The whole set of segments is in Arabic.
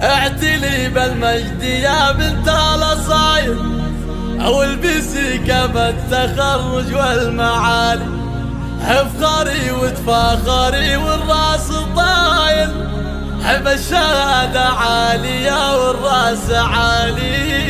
اعتلي بالمجد يا بنت الاصايل، والبسي كف التخرج والمعالي، افخري وتفاخري والراس طايل، حب الشهادة عالية والراس عالي.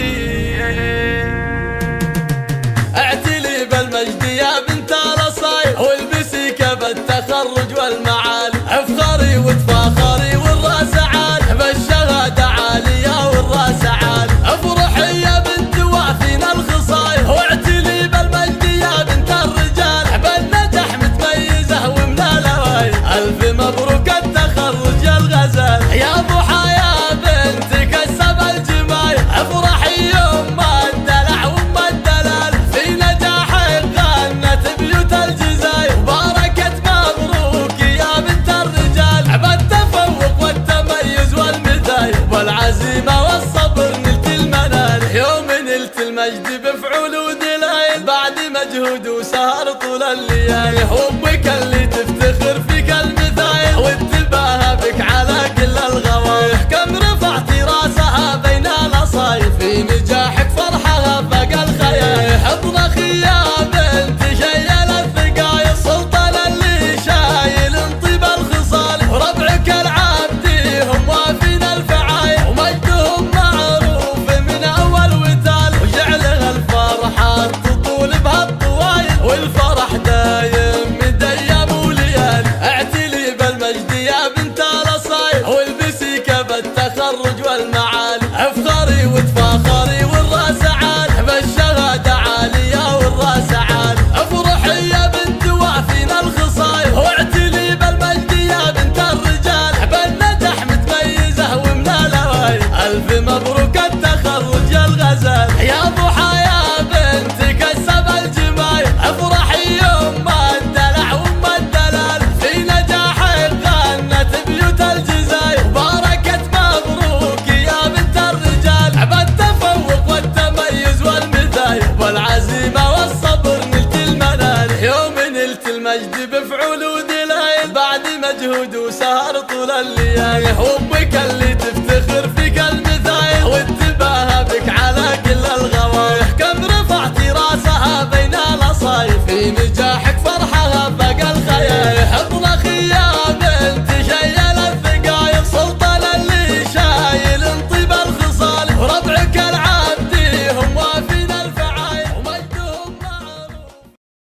اعتلي بالمجد يا بنت الاصايل، والبسي كف التخرج والمعالي، افخري وتفاخري والراس عالي، حب الشهادة عالية والراس عالي. افرحي يا بنت وافينا الخصايل، واعتلي بالمجد يا بنت الرجال، حب النجح متميزة ومن الاوائل، الف مبروك التخرج يا الغزال. يا ضحى يا بنت كسب الجمايل، افرحي يوم ما الدلع وام الدلال، في نجاحك غنت بيوت الجزاير، وباركت مبروك يا بنت الرجال، حب التفوق والتميز والمثايل، والعزيمة والصبر نلت المنال. يوم نلت المجد بفعول ودلائل، بعد مجهود وسهر طول الليالي، حبك اللي تفتخر فيك المثايل، وتباهى بك على كل الغوايح، كم رفعتي راسها بين الاصايل، في نجاحك فرحها فاق الخيال. اطرخي يا بنت شيل الثقايل، سلطان اللي شايل انطيب الخصال، ربعك العبدي هم وافين الفعايل، ومجدهم معروف من اول وتال، وجعلها الفرحة تطول بها الطوايل، والفرح دايم مديم وليالي. اعتلي بالمجد يا بنت الاصايل، والبسي كف التخرج والمعالي، افخري وتفاخري والراس عالي، حب الشهادة عالية والراس عالي. افرحي يا بنت وافينا الخصايل، واعتلي بالمجد يا بنت الرجال، حب النجح متميزة ومن الاوائل، الف مبروك التخرج يا الغزال. يا ضحى يا بنت كسب الجمايل، افرحي يوم ما الدلع وام الدلال، في نجاحك غنت بيوت الجزاير، وباركت مبروك يا بنت الرجال، حب التفوق والتميز والمثايل، والعزيمة والصبر نلت المنال. يوم نلت المجد بفعول ودلائل، بعد مجهود وسهر طول الليالي، حبك اللي